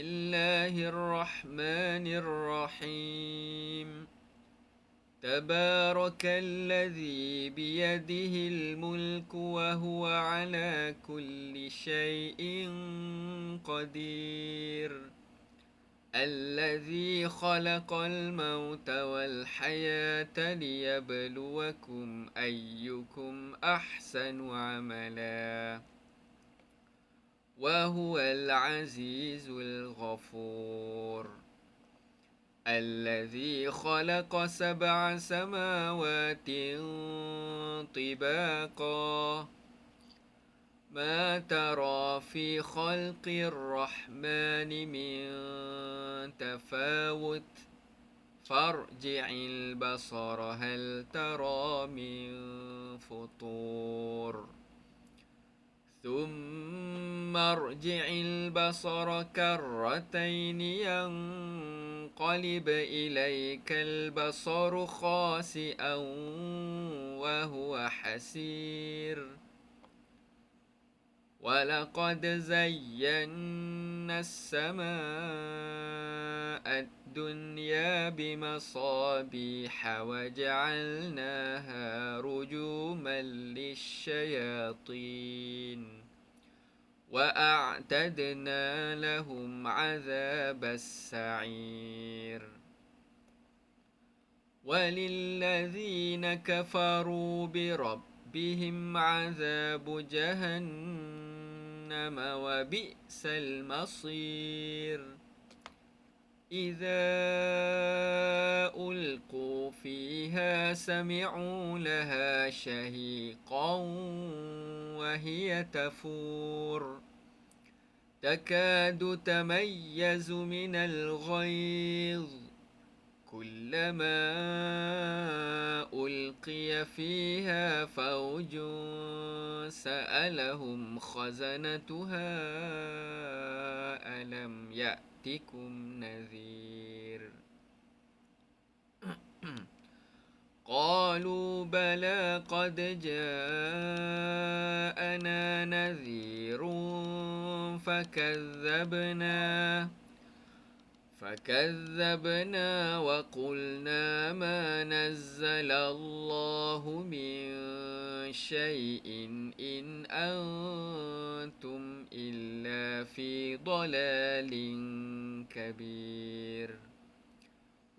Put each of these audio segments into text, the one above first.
الله الرحمن الرحيم. تبارك الذي بيده الملك وهو على كل شيء قدير. الذي خلق الموت والحياة ليبلوكم أيكم أحسن عملا وهو العزيز الغفور. الذي خلق 7 سماوات طباقا ما ترى في خلق الرحمن من تفاوت فارجع البصر هل ترى من فطور ثم ارجع البصر كرتين ينقلب إليك البصر خاسئا وهو حسير. ولقد زينا السماء الدنيا بمصابيح وجعلناها رجوما للشياطين وأعتدنا لهم عذاب السعير. وللذين كفروا بربهم عذاب جهنم وبئس المصير. إذا ألقوا فيها سمعوا لها شهيقا وهي تفور تكاد تميز من الغيظ كلما ألقي فيها فوج سألهم خزنتها ألم يأتكم نذير. قالوا بلى قد جاءنا نذير فكذبنا وقلنا ما نزل الله من شيء إن أنتم إلا في ضلال كبير.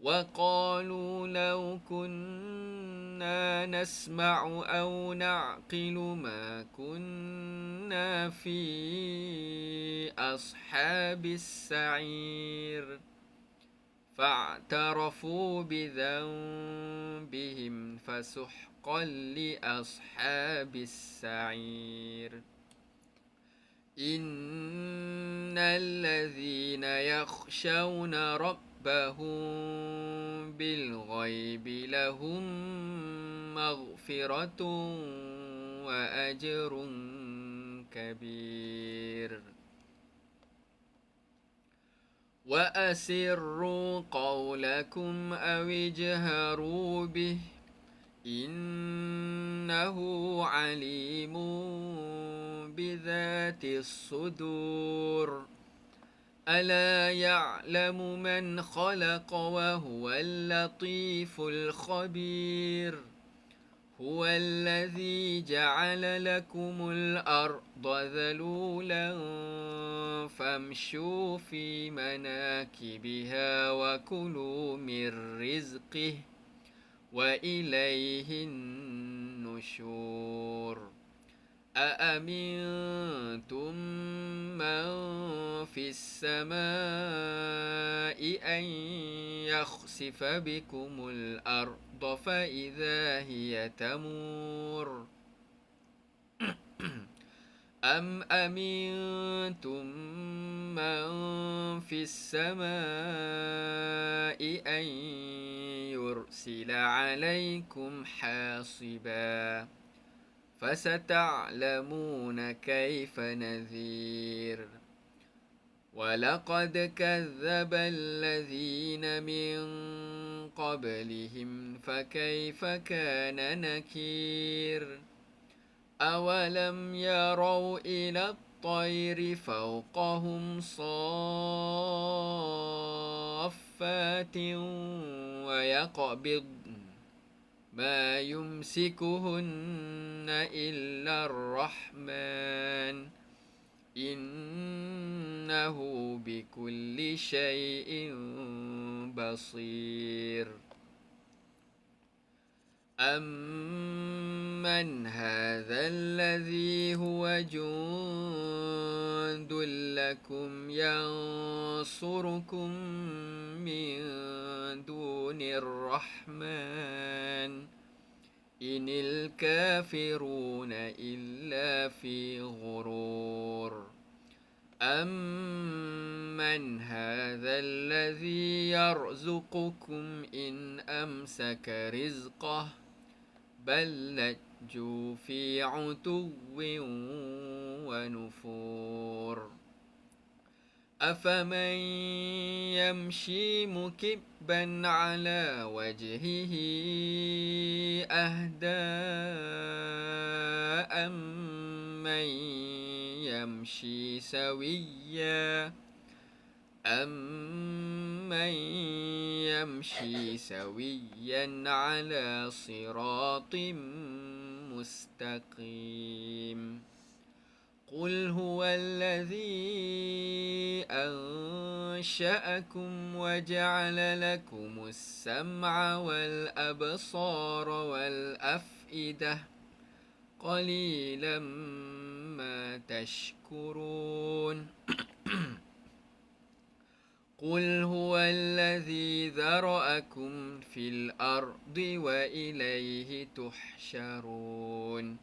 وقالوا لو كنا نسمع أو نعقل ما كنا في أصحاب السعير فاعترفوا بذنبهم فسحقا لأصحاب السعير. إن الذين يخشون ربهم بالغيب لهم مغفرة وأجر كبير. وأسروا قولكم أو اجهروا به إنه عليم بذات الصدور. ألا يعلم من خلق وهو اللطيف الخبير. هو الذي جعل لكم الأرض ذلولا فامشوا في مناكبها وكلوا من رزقه وإليه النشور. أأمنتم من في السماء أن يخسف بكم الأرض فإذا هي تمور أم أمنتم من في السماء أن يرسل عليكم حاصبا فستعلمون كيف نذير. ولقد كذب الذين من قبلهم فكيف كان نكير. أولم يروا إلى الطير فوقهم صفات ويقبض ما يمسكهن إلا الرحمن إنه بكل شيء بصير أمن هذا الذي هو جند لكم ينصركم من دون الرحمن إن الكافرون إلا في غرور أمن هذا الذي يرزقكم إن أمسك رزقه بل لجوا في عتو ونفور أفمن يمشي مكبا على وجهه أهدى أمن يمشي سويا على صراط مستقيم قل هو الذي أنشأكم وجعل لكم السمع والأبصار والأفئدة قليلا ما تشكرون قل هو الذي ذرأكم في الأرض وإليه تحشرون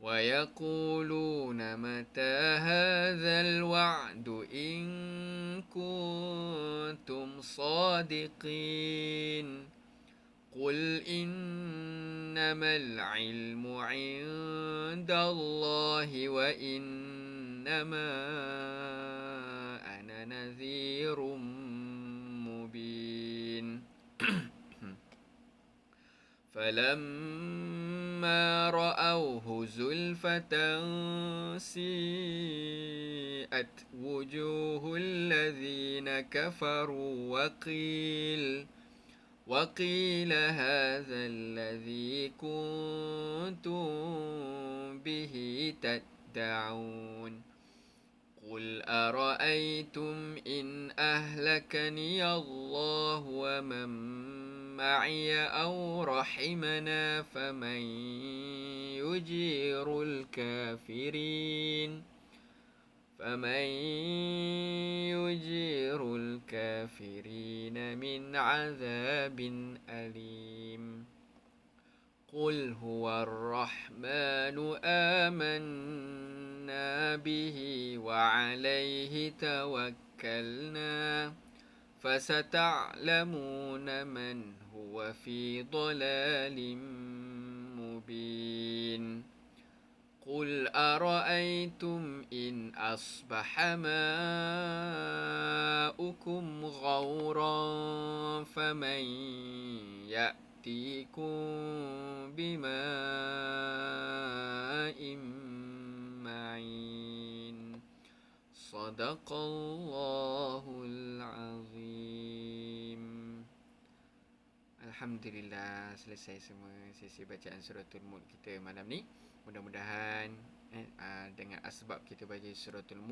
ويقولون متى هذا الوعد إن كنتم صادقين قل إنما العلم عند الله وإنما أنا نذير مبين فلما رأوه زلفة سيئت وجوه الذين كفروا وقيل هذا الذي كنتم به تدعون قل أرأيتم إن أهلكني الله ومن معي أو رحمنا فمن يجير الكافرين من عذاب أليم قل هو الرحمن آمنا به وعليه توكلنا فستعلمون من هو في ضلال مبين قل أرأيتم إن أصبح ماؤكم غورا فمن يأتيكم بماء معين صدق الله العظيم. Alhamdulillah, selesai semua sesi bacaan suratul Mulk kita malam ni. Mudah-mudahan dengan asbab kita baca suratul Mulk